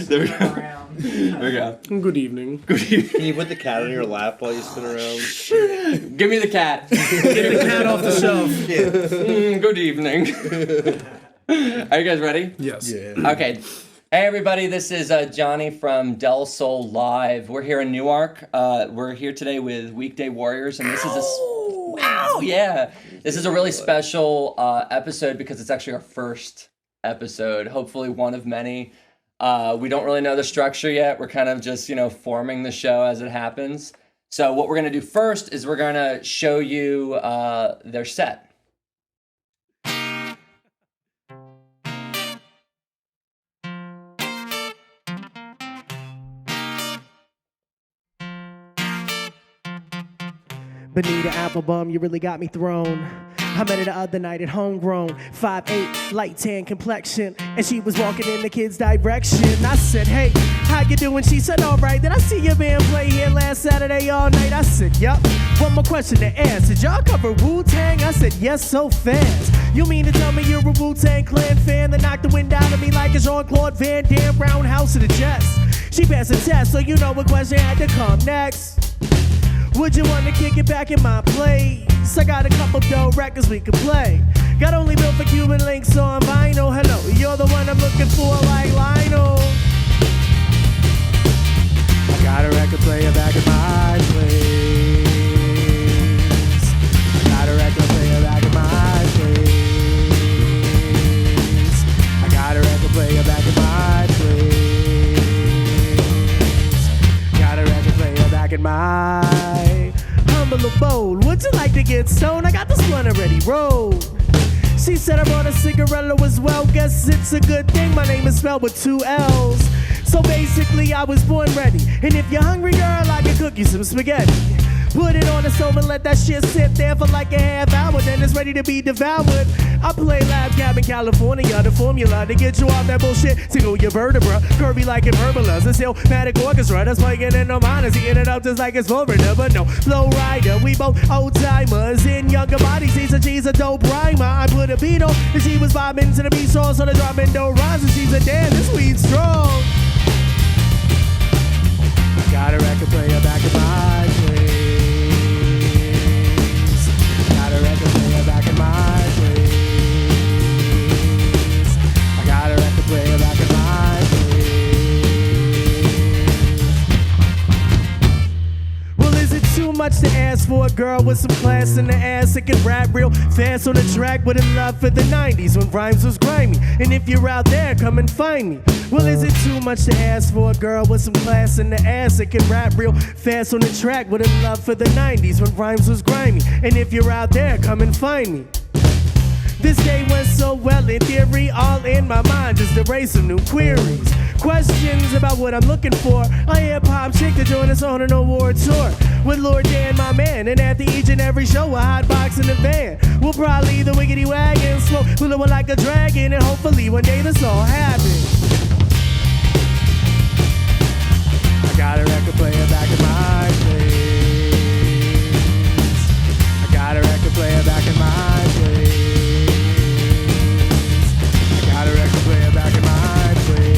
There we go. There we go. Good evening. Good evening. Can you put the cat on your lap while you spin around? Give me the cat. Get the cat off the shelf. Good evening. Are you guys ready? Yes. Yeah. Okay. Hey everybody, this is Jani from Del Sol Live. We're here in Newark. We're here today with Weekday Warriors, and this is this is a really special episode because it's actually our first episode, hopefully one of many. We don't really know the structure yet. We're kind of just, forming the show as it happens. So what we're going to do first is we're going to show you their set. Bonita Applebum, you really got me thrown. I met her the other night at homegrown, 5'8", light tan complexion, and she was walking in the kid's direction. I said, hey, how you doing? She said, all right. Did I see your band play here last Saturday all night? I said, yup. One more question to ask. Did y'all cover Wu-Tang? I said, yes, so fast. You mean to tell me you're a Wu-Tang Clan fan that knocked the wind out of me like a Jean-Claude Van Damme roundhouse to the chest? She passed the test, so you know what question had to come next. Would you want to kick it back in my place? I got a couple dope records we could play. Got only built for Cuban links on vinyl. Hello, you're the one I'm looking for like Lionel. I got a record player back in my place. Got a record player back in my place. I got a record player back in my place. Got a record player back in my humble abode. Would you like to get stoned? I got this one already rolled. She said I brought a cigarello as well. Guess it's a good thing my name is spelled with 2 L's. So basically I was born ready. And if you're hungry, girl, I can cook you some spaghetti. Put it on the stove and let that shit sit there for like a half hour. Then it's ready to be devoured. I play Lab Cab in California, the formula to get you off that bullshit. Tickle your vertebra, curvy like an herbalist. A Cinematography orchestra that's playing in the minors, eating it up just like it's Florida. But no, flow rider, we both old timers in younger bodies. She's a dope rhymer. I put a beat on, and she was vibing to the beat sauce on the drum and do rhymes. And she's a damn, this weed's strong. I got a record player back in my place. Got a record player back in my place. I got a record player back in my place. Well, is it too much to ask for a girl with some class in the ass that can rap real fast on the track with a love for the 90s when rhymes was grimy? And if you're out there, come and find me. Well, is it too much to ask for a girl with some class in the ass that can rap real fast on the track with a love for the 90s when rhymes was grimy? And if you're out there, come and find me. This day went so well in theory, all in my mind, just to raise some new queries. Questions about what I'm looking for. A hip-hop chick to join us on an award tour with Lord Dan, my man. And after each and every show, a hot box in the van. We'll probably the wiggity wagon, slow, pulling like a dragon, and hopefully one day this all happens. I got a record player back in my place. I got a record player back in my place. I got a record player back in my place.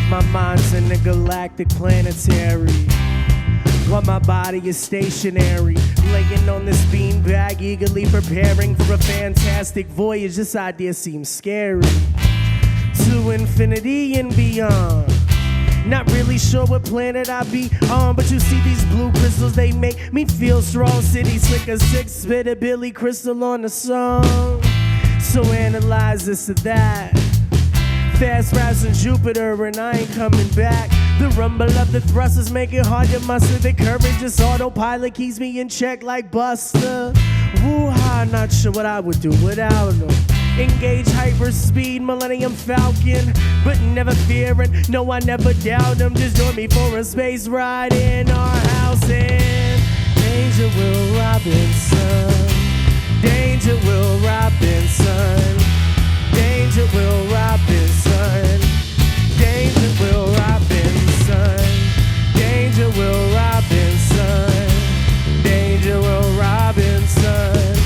My mind's in the galactic planetary, while my body is stationary, laying on this beanbag, eagerly preparing for a fantastic voyage. This idea seems scary. To infinity and beyond. Not really sure what planet I be on, but you see these blue crystals, they make me feel strong. City slicker, 6-spitter, Billy Crystal on the song. So analyze this or that. Fast raps in Jupiter and I ain't coming back. The rumble of the thrusters make it hard to muster the courage. This autopilot keeps me in check like Buster. Woo-ha, not sure what I would do without them. Engage hyperspeed, Millennium Falcon, but never fearing, no, I never doubt them. Just join me for a space ride in our house in Danger Will Robinson. Danger Will Robinson. Danger Will Robinson. Danger Will Robinson. Danger Will Robinson. Danger Will Robinson.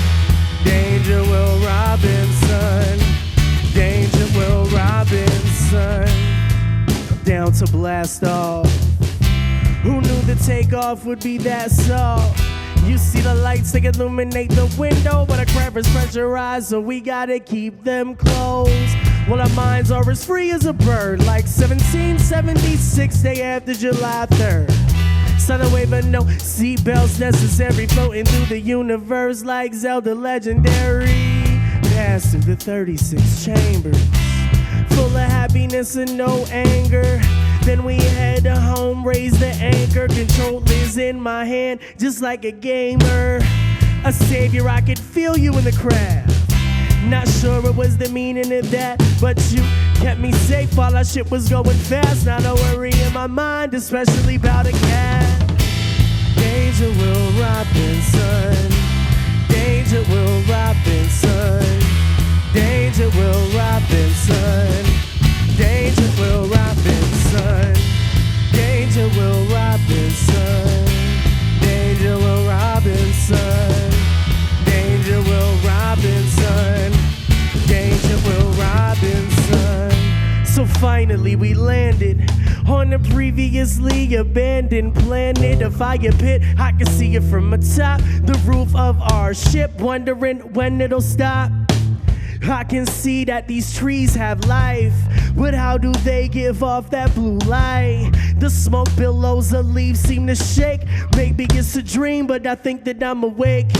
Danger Will Robinson. Danger Will Robinson. Down to blast off. Who knew the takeoff would be that soft? You see the lights, they illuminate the window, but our craft is pressurized, so we gotta keep them closed. Well, our minds are as free as a bird, like 1776, day after July 3rd. Southern wave of no seatbelts necessary, floating through the universe like Zelda legendary. Pass through the 36 chambers, full of happiness and no anger. Then we head home, raise the anchor. Control is in my hand, just like a gamer. A savior, I could feel you in the craft. Not sure what was the meaning of that, but you kept me safe while our shit was going fast. Not a worry in my mind, especially about a cat. Danger Will Robinson. Danger Will Robinson. Danger Will Robinson. Danger Will Robinson. Danger Will Robinson. Danger Will Robinson. Danger Will Robinson. Danger Will Robinson. So finally we landed on the previously abandoned planet, a fire pit. I can see it from atop the roof of our ship, wondering when it'll stop. I can see that these trees have life, but how do they give off that blue light? The smoke billows of leaves seem to shake. Maybe it's a dream, but I think that I'm awake.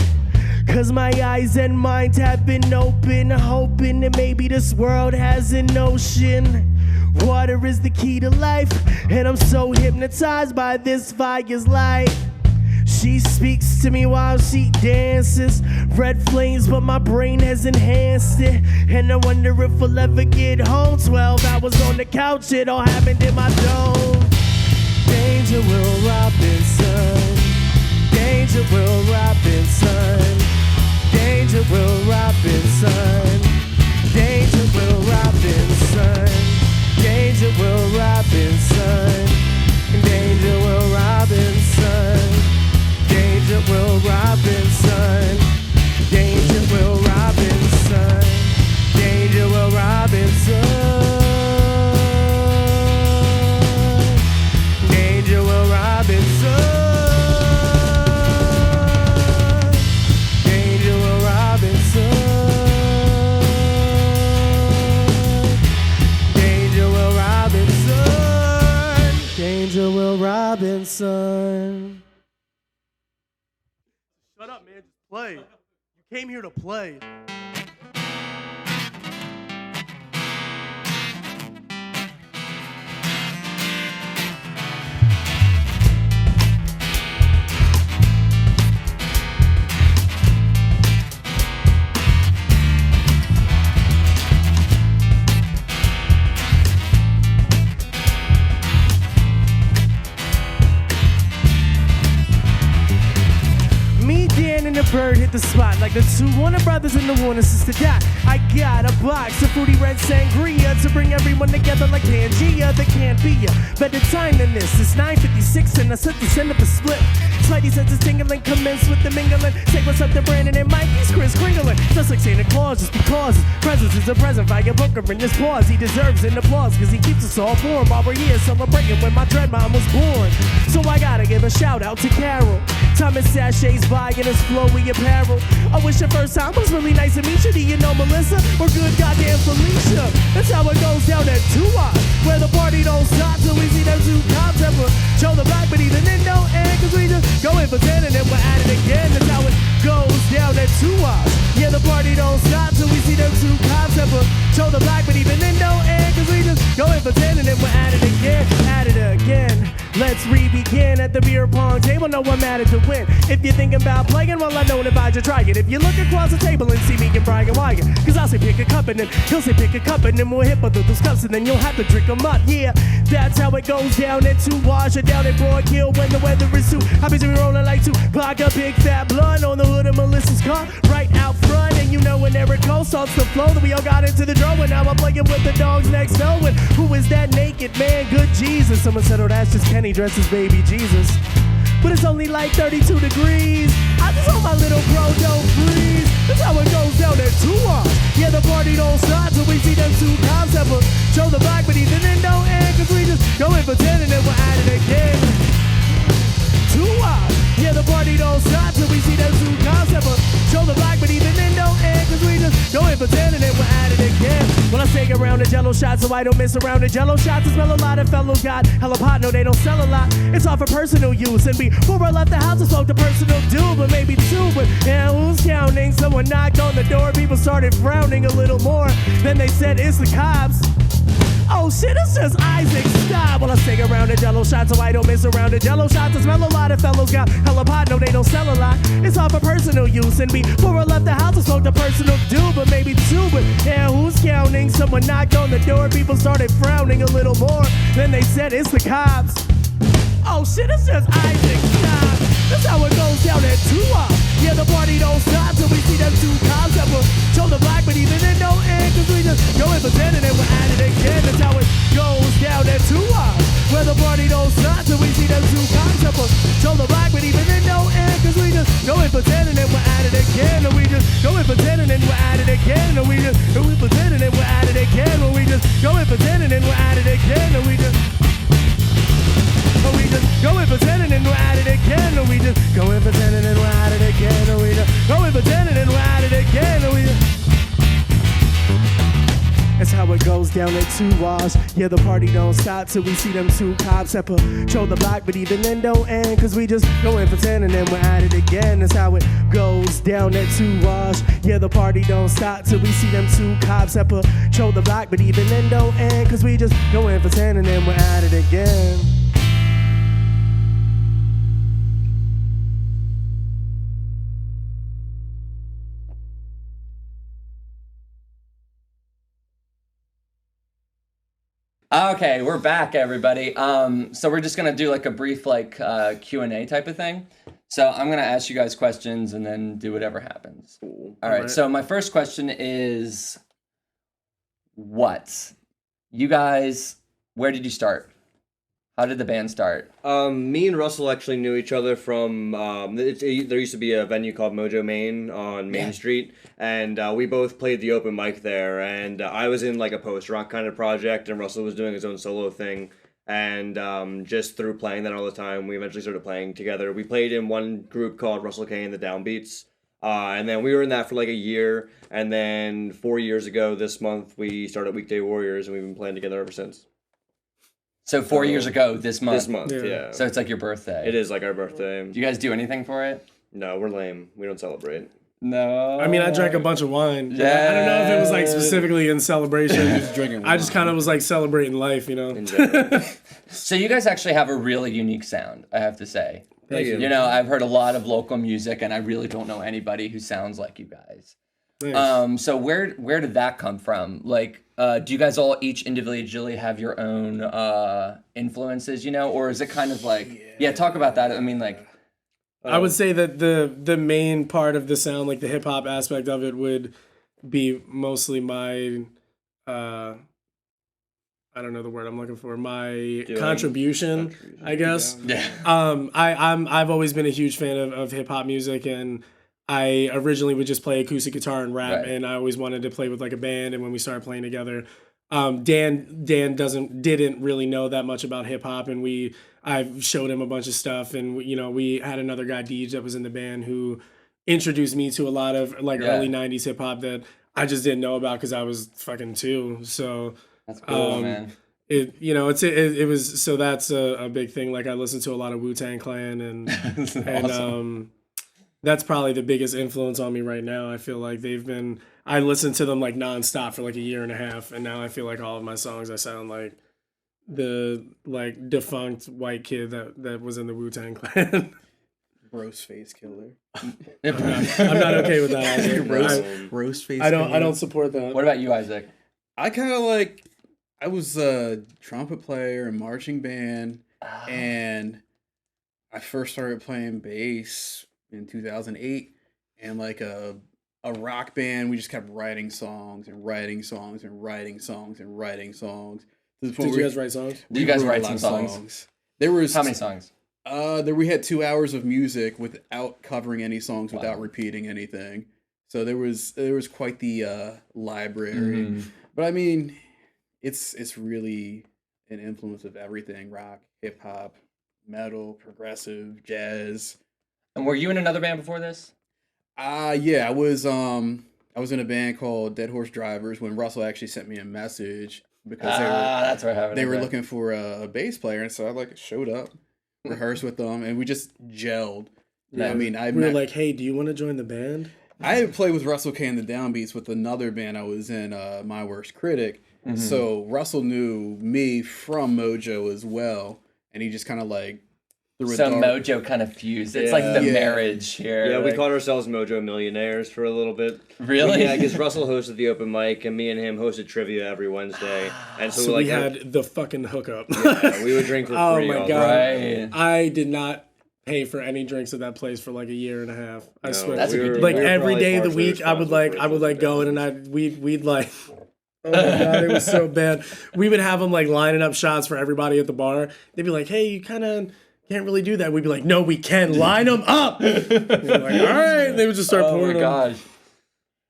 'Cause my eyes and mind have been open, hoping that maybe this world has an ocean. Water is the key to life, and I'm so hypnotized by this fire's light. She speaks to me while she dances. Red flames, but my brain has enhanced it. And I wonder if we'll ever get home. 12 hours on the couch, it all happened in my dome. Danger Will Robinson. Danger Will Robinson. Danger Will Robinson. Danger Will Robinson. Danger Will Robinson. Danger Will Robinson. Danger Will Robinson. Danger Will Robinson. Danger Will Robinson. Danger Will Robinson. Danger Will Robinson. Danger Will Robinson. Danger Will Robinson. Shut up, man. Just play. You came here to play. And the bird hit the spot like the two Warner brothers and the Warner sister dot. I got a box of fruity red sangria to bring everyone together like Pangea. There can't be a better time than this. It's 9:56 and I set the send up a split. Spidey senses tingling, commence with the mingling. Take what's up to Brandon and Mikey's Chris Kringling. Just like Santa Claus, just because his presence is a present. Fire Booker in his paws, he deserves an applause, cause he keeps us all warm while we're here celebrating when my dread mom was born. So I gotta give a shout out to Carol. Thomas sachets by in his flowy apparel. I wish the first time was really nice to meet you. Do you know Melissa? Or good goddamn Felicia? That's how it goes down at 2-Watch, where the party don't stop till we see them two cops ever show the black, but even then don't end, cause we just go in for 10 and then we're at it again. That's how it goes down at 2-Watch. Yeah, the party don't stop till we see them two cops ever show the black, but even then don't end, cause we just go in for 10 and then we're at it again. At it again. Let's re-begin at the the beer pong table, no one mattered to win. If you're thinking about playing, well, I know to advise you try it. If you look across the table and see me and Brian Wyatt, cause I'll say pick a cup and then he'll say pick a cup and then we'll hit both of those cups and then you'll have to drink them up. Yeah, that's how it goes down at 2 Wash or down at Broad Hill when the weather is too. I be rolling like 2 clock, a big fat blunt on the hood of Melissa's car, right out front. And you know when Eric Cole starts to flow, that we all got into the draw. And now I'm playing with the dogs next door. And who is that naked man? Good Jesus. Someone said, oh, that's just Kenny dressed as baby Jesus. But it's only like 32 degrees. I just hope my little bro don't freeze. That's how it goes down at 2 Wash. Yeah, the party don't start till we see them 2 cops have a show the back, but even then don't end, cause we just go in for 10 and then we're at it again. 2 Wash. Yeah, the party don't stop till we see them 2 cops have a show the black, but even then don't end, cause we just go in for 10 and then we're at it again. Well, I take around the jello shot so I don't miss around the jello shots. I smell a lot of fellows got hella pot, no they don't sell a lot. It's all for personal use, and before I left the house I spoke to personal do, but maybe 2, but yeah, who's counting? Someone knocked on the door, people started frowning a little more. Then they said it's the cops. Oh shit, it's just Isaac, stop. Well, I sing around the jello shot so I don't miss around the jello shots. I smell a lot of fellows got hella pot, no they don't sell a lot. It's all for personal use, and before I left the house I spoke to personal do, but maybe 2, but yeah, who's counting? Someone knocked on the door, people started frowning a little more. Then they said it's the cops. Oh shit, it's just Isaac, stop. That's how it goes down at 2 Wash. Yeah, the party don't stop till we see them 2 cops have a show the black, but even then don't end, cause we just go in for 10 and then we're at it again. That's how it goes down at 2 Wash. Where the party don't stop till we see them 2 cops have a show the black, but even then don't end, cause we just go in for 10 and then we're at it again. And we just go in for 10 and then we're at it again. And we just go in for 10 and then we're at it again. And we just go in for 10 and then we're at it again. And we just go in for 10 and then we're at it again. And we just go in for 10 and then we're at it again. And we just go in for 10 and then we're at it again. And we just that's how it goes down at 2 Wash. Yeah, the party don't stop till we see them 2 cops at patrol the block, but even then don't end, cause we just go in for 10 and then we're at it again. That's how it goes down at 2 Wash. Yeah, the party don't stop till we see them 2 cops at patrol the block, but even then don't end, cause we just go in for 10 and then we're at it again. Okay, we're back, everybody. So we're just gonna do like a brief Q&A type of thing. So I'm gonna ask you guys questions and then do whatever happens. Cool. All right. So my first question is, you guys? Where did you start? How did the band start? Me and Russell actually knew each other from, there used to be a venue called Mojo Main on Main Street, and we both played the open mic there, and I was in like a post-rock kind of project, and Russell was doing his own solo thing, and just through playing that all the time, we eventually started playing together. We played in one group called Russell K and the Downbeats, and then we were in that for like a year, and then 4 years ago this month, we started Weekday Warriors, and we've been playing together ever since. So 4 years ago this month. This month, yeah. So it's like your birthday. It is like our birthday. Do you guys do anything for it? No, we're lame. We don't celebrate. No. I mean, I drank a bunch of wine. Yeah. I don't know if it was like specifically in celebration. Drinking I just kind of was like celebrating life, you know? In general. So you guys actually have a really unique sound, I have to say. Thank you. You know, I've heard a lot of local music, and I really don't know anybody who sounds like you guys. Nice. So where did that come from? Like, do you guys all each individually have your own influences, you know, or is it kind of like, talk about that. I mean, like, I would say that the main part of the sound, like the hip hop aspect of it, would be mostly my, I don't know the word I'm looking for, my contribution, I guess. yeah. I've always been a huge fan of hip hop music, and I originally would just play acoustic guitar and rap, Right. and I always wanted to play with like a band. And when we started playing together, Dan didn't really know that much about hip hop, and I showed him a bunch of stuff, and we had another guy, Deej, that was in the band, who introduced me to a lot of like early '90s hip hop that I just didn't know about because I was fucking 2. So That's cool, man. It was, so that's a big thing. Like I listened to a lot of Wu-Tang Clan, and Awesome. that's probably the biggest influence on me right now. I feel like I listened to them like nonstop for like a year and a half, and now I feel like all of my songs I sound like the like defunct white kid that was in the Wu-Tang Clan. Roast face killer. I'm not okay with that either. Roast face. I don't support that. What about you, Isaac? I kind of like. I was a trumpet player in marching band, and I first started playing bass in 2008, and like a rock band. We just kept writing songs and writing songs and writing songs and writing songs. To the point Did where you guys write songs? Did you guys wrote write a lot some of songs? There was How many songs? There we had 2 hours of music without covering any songs, Wow. without repeating anything. So there was quite the library. Mhm. But I mean, it's really an influence of everything: rock, hip hop, metal, progressive, jazz. And were you in another band before this? Yeah, I was in a band called Dead Horse Drivers when Russell actually sent me a message because That's where I have it. they were Okay. looking for a bass player, and so I like showed up, rehearsed with them, and we just gelled. Yeah. I mean, We were like, hey, do you want to join the band? I had played with Russell K and the Downbeats with another band I was in, My Worst Critic. Mm-hmm. So Russell knew me from Mojo as well, and he just kind of like threw a So dart. Mojo kind of fused. It's like the Yeah. marriage here. Yeah, we like- called ourselves Mojo Millionaires for a little bit. Really? Yeah, because Russell hosted the open mic, and me and him hosted trivia every Wednesday. And so, So like, we had the fucking hookup. yeah, we would drink for Oh free. my all God. day. Right. I did not pay for any drinks at that place for like a year and a half. I No, swear. That's a good deal. Like we were every probably day of the partially week, I would responsible for go in and we'd like. Oh my God, it was so bad. We would have them like lining up shots for everybody at the bar. They'd be like, "Hey, you kind of can't really do that." We'd be like, "No, we can line them up." We'd be like, all right. They would just start Oh my pouring them. gosh.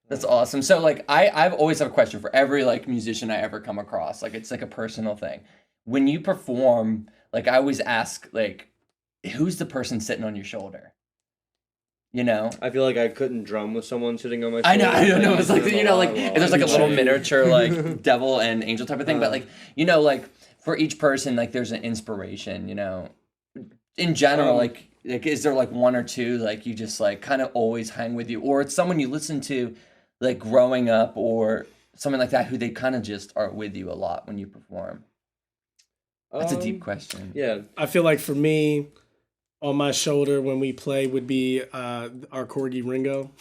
That's awesome. So like I've always have a question for every like musician I ever come across. Like it's like a personal thing. When you perform, like I always ask like who's the person sitting on your shoulder? You know? I feel like I couldn't drum with someone sitting on my I shoulder. know. It's like, you know, like if there's like a little Jani. miniature like devil and angel type of thing, but like, you know, like for each person, like there's an inspiration, you know. In general, like is there like one or two like you just like kind of always hang with you, or it's someone you listen to like growing up or something like that who they kind of just are with you a lot when you perform? That's a deep question. Yeah. I feel like for me, on my shoulder when we play would be our corgi Ringo.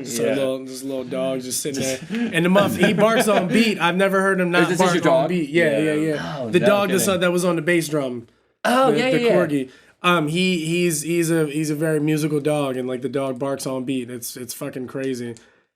So Yeah. this little dog just sitting there, and the muff he barks on beat. I've never heard him not Is this bark your dog? on beat. Yeah. Oh, The no dog kidding. that was on the bass drum. Oh, the, yeah, the yeah. corgi. He's a very musical dog, and like the dog barks on beat. It's fucking crazy.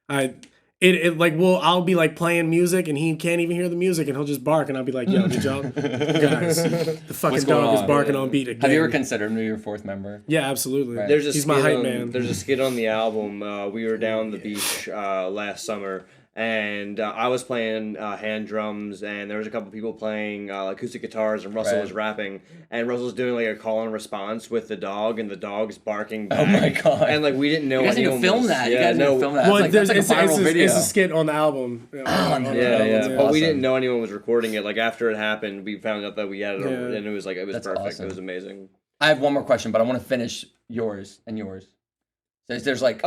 I'll be like playing music and he can't even hear the music and he'll just bark and I'll be like, yo, did y'all guys, the fucking What's going dog is on? barking on beat again. Have you ever considered him your fourth member? Yeah, absolutely. Right. There's a He's skit my hype on, man. There's a skit on the album. We were down the beach last summer, and I was playing hand drums, and there was a couple people playing acoustic guitars, and Russell Right. was rapping, and Russell's doing like a call and response with the dog, and the dog's barking back. Oh my God. And like we didn't know You guys need to anyone film was- that. Yeah, You guys need no, to film that. Well, That's like a viral video. It's a skit on the album. no. Yeah, That's but we didn't awesome. know anyone was recording it. Like after it happened, we found out that we had it, Yeah. and it was That's perfect. awesome. It was amazing. I have one more question, but I want to finish yours and yours. So there's like,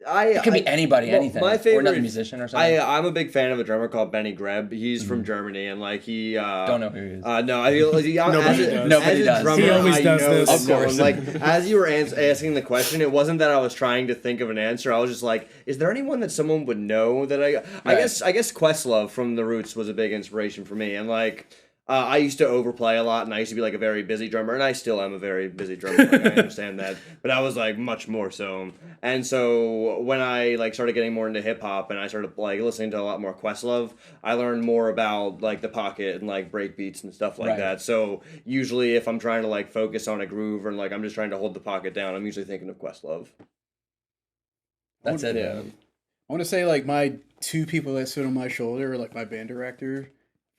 it could be anybody, well, anything, my or favorite- another musician or something. I'm a big fan of a drummer called Benny Greb. He's from Germany, and like he Don't know who he is. No, I feel like Nobody does. Nobody as a does. drummer, He always I does know this. that Of course. no one- like as you were asking the question, it wasn't that I was trying to think of an answer. I was just like, is there anyone that someone would know that I Right. guess Questlove from The Roots was a big inspiration for me, and like. I used to overplay a lot, and I used to be like a very busy drummer, and I still am a very busy drummer. Like, I understand that, but I was like much more so. And so when I like started getting more into hip hop, and I started like listening to a lot more Questlove, I learned more about like the pocket and like break beats and stuff like Right. that. So usually, if I'm trying to like focus on a groove and like I'm just trying to hold the pocket down, I'm usually thinking of Questlove. That's it. Yeah. Man. I want to say like my two people that sit on my shoulder are like my band director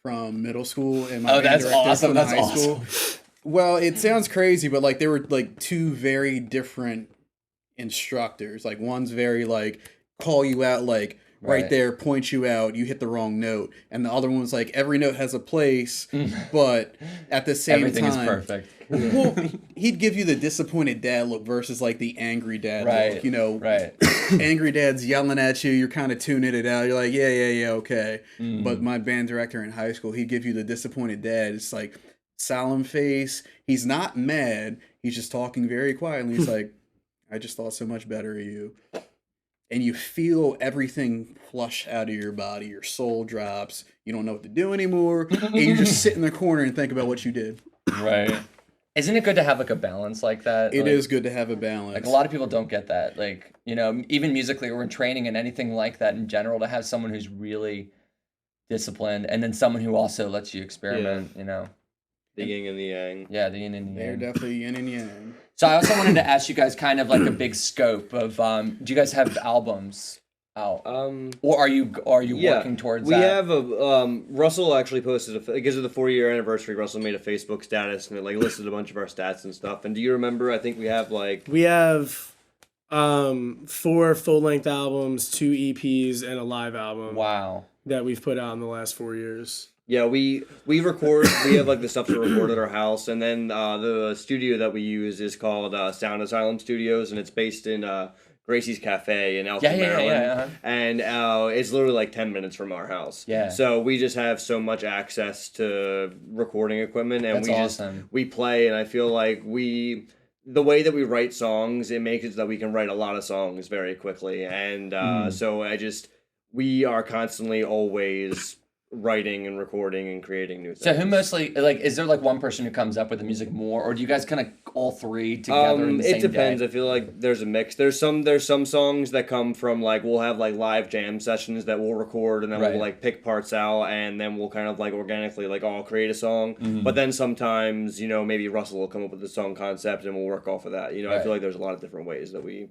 from middle school and my Oh, band that's director awesome. from That's high awesome. school. Well, it sounds crazy, but like they were like two very different instructors. Like one's very like call you out like right there points you out, you hit the wrong note. And the other one was like, every note has a place, but at the same Everything time... is perfect. Well, he'd give you the disappointed dad look versus like the angry dad Right. look, you know. Right. Angry dad's yelling at you, you're kind of tuning it out. You're like, yeah, okay. But my band director in high school, he'd give you the disappointed dad. It's like solemn face. He's not mad. He's just talking very quietly. He's like, I just thought so much better of you. And you feel everything flush out of your body. Your soul drops. You don't know what to do anymore. And you just sit in the corner and think about what you did. Right. Isn't it good to have like a balance like that? It is good to have a balance. Like a lot of people don't get that. Like, you know, even musically or in training and anything like that in general, to have someone who's really disciplined and then someone who also lets you experiment, you know. The yin and the yang. Yeah, the yin and the They're yang. definitely yin and yang. So I also wanted to ask you guys kind of like a big scope of do you guys have albums out? Or are you working towards we that? have a Russell actually posted because of the 4-year anniversary. Russell made a Facebook status and it like listed a bunch of our stats and stuff. And do you remember? I think we have 4 full-length albums, 2 EPs, and a live album. Wow. That we've put out in the last 4 years. Yeah, we record. We have like the stuff to record at our house, and then the studio that we use is called Sound Asylum Studios, and it's based in Gracie's Cafe in Elton, Maryland, and it's literally like 10 minutes from our house. Yeah. So we just have so much access to recording equipment, and That's awesome. we play, and I feel like the way that we write songs, it makes it so that we can write a lot of songs very quickly, and so we are constantly always writing and recording and creating new things. So who mostly, like, is there like one person who comes up with the music more, or do you guys kind of all three together in the same It depends. day? I feel like there's a mix. There's some songs that come from like, we'll have like live jam sessions that we'll record, and then we'll like pick parts out, and then we'll kind of like organically like all create a song. But then sometimes, you know, maybe Russell will come up with a song concept and we'll work off of that. You know, I feel like there's a lot of different ways that we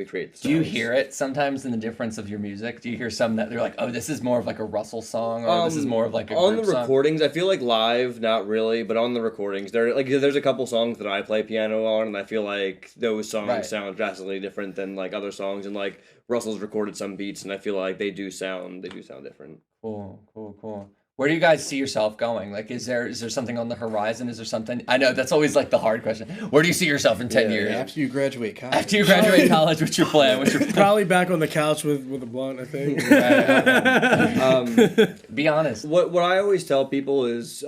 create the songs. Do you hear it sometimes in the difference of your music? Do you hear some that they're like, oh, this is more of like a Russell song, or this is more of like a on group the song? recordings? I feel like live, not really, but on the recordings, there's a couple songs that I play piano on, and I feel like those songs sound drastically different than like other songs, and like Russell's recorded some beats, and I feel like they do sound different. Cool. Where do you guys see yourself going? Like, is there something on the horizon? Is there something? I know that's always like the hard question. Where do you see yourself in 10 years? After you graduate college. After you graduate college, what's your plan? Probably back on the couch with a blunt, I think. Be honest. What I always tell people is,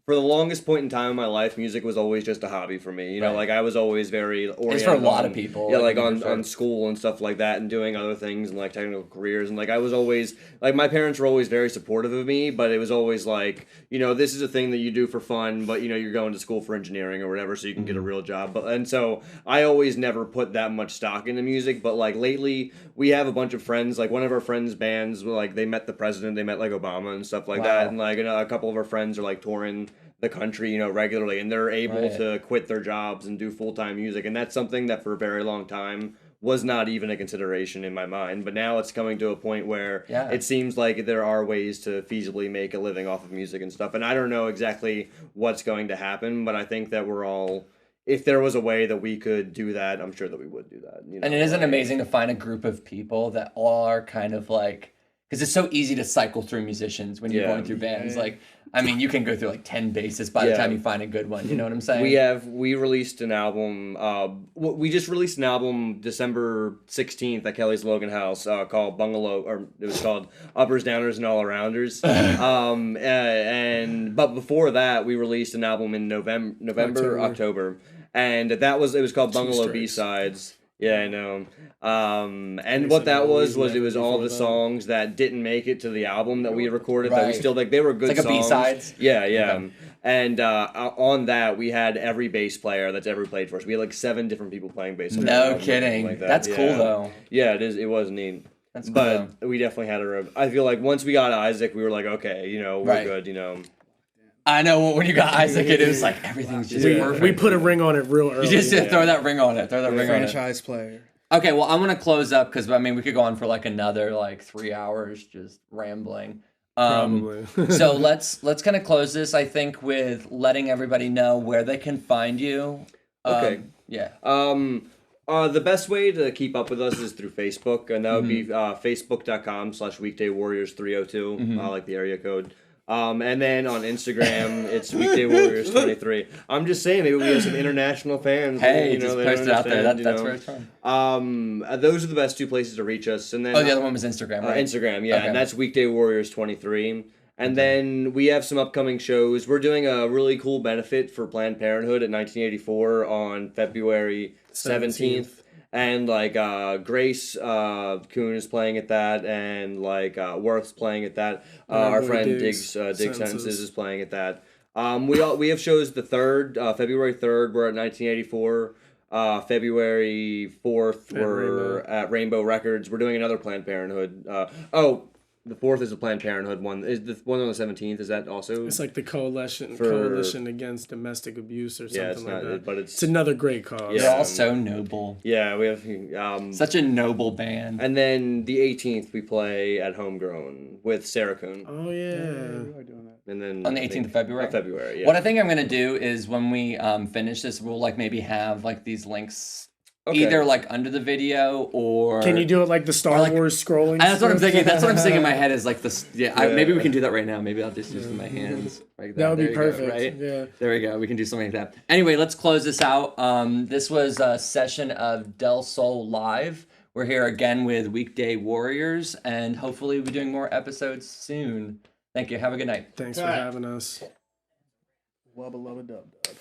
for the longest point in time in my life, music was always just a hobby for me. You know, like I was always very oriented. It's for a lot of people. Yeah, like on school and stuff like that, and doing other things and like technical careers. And like I was always like, my parents were always very supportive of me, but it was always like, you know, this is a thing that you do for fun, but you know, you're going to school for engineering or whatever, so you can get a real job. And so I always never put that much stock into music. But like lately, we have a bunch of friends. Like one of our friends' bands, like they met the president, they met like Obama and stuff like that, and like a couple of our friends are like touring the country, you know, regularly, and they're able to quit their jobs and do full-time music, and that's something that for a very long time was not even a consideration in my mind. But now it's coming to a point where it seems like there are ways to feasibly make a living off of music and stuff, and I don't know exactly what's going to happen, but I think that we're all, if there was a way that we could do that, I'm sure that we would do that. You know? And it isn't amazing to find a group of people that all are kind of like, because it's so easy to cycle through musicians when you're going through bands. Like, I mean, you can go through like 10 bassists by the time you find a good one. You know what I'm saying? We released an album. We just released an album December 16th at Kelly's Logan House called Bungalow, or it was called Uppers, Downers, and All Arounders. But before that, we released an album in October, and it was called Bungalow B-Sides. Yeah, I know. And what that was it was all the songs that didn't make it to the album that we recorded that we still like. They were good songs. Like a B-sides? Yeah. Okay. And on that, we had every bass player that's ever played for us. We had like 7 different people playing bass. No kidding. Like that. That's cool though. Yeah, it is. It was neat. That's cool. But we definitely had I feel like once we got Isaac, we were like, okay, you know, we're good, you know. I know when you got Isaac, it was like everything's just perfect. We put a ring on it real early. You just throw that ring on it. Throw that ring on it. Franchise player. Okay, well, I'm gonna close up because I mean we could go on for like another like 3 hours just rambling. Probably. So let's kind of close this, I think, with letting everybody know where they can find you. Okay. Yeah. The best way to keep up with us is through Facebook, and that would be facebook.com/weekdaywarriors302, like the area code. And then on Instagram, it's Weekday Warriors 23. I'm just saying, maybe we have some international fans. Hey, you know, just they post it don't out there. understand, That's where it's from. those are the best two places to reach us. And then Oh, the other one was Instagram, right? Instagram, yeah, Okay. and that's Weekday Warriors 23. And then we have some upcoming shows. We're doing a really cool benefit for Planned Parenthood at 1984 on February 17th. And like Grace Kuhn is playing at that, and like Worth's playing at that. Our friend Diggs Sentences is playing at that. We have shows the 3rd, February 3rd, we're at 1984. February 4th, we're at Rainbow Records. We're doing another Planned Parenthood. The 4th is the Planned Parenthood one. Is the one on the 17th? Is that also? It's like the coalition against domestic abuse or something like that. But it's another great cause. They're all so noble. Yeah, we have Such a noble band. And then the 18th we play at Homegrown with Sarah Kuhn. Oh yeah. And then On the 18th of February? February, yeah. What I think I'm going to do is when we finish this, we'll like maybe have like these links either like under the video or... Can you do it like the Star Wars scrolling? That's what I'm thinking. That's what I'm thinking in my head is like this. Maybe we can do that right now. Maybe I'll just use my hands. Like that would There be you go, perfect. right? Yeah. There we go. We can do something like that. Anyway, let's close this out. This was a session of Del Sol Live. We're here again with Weekday Warriors, and hopefully we'll be doing more episodes soon. Thank you. Have a good night. Thanks for having us. Wubba lubba dub dub.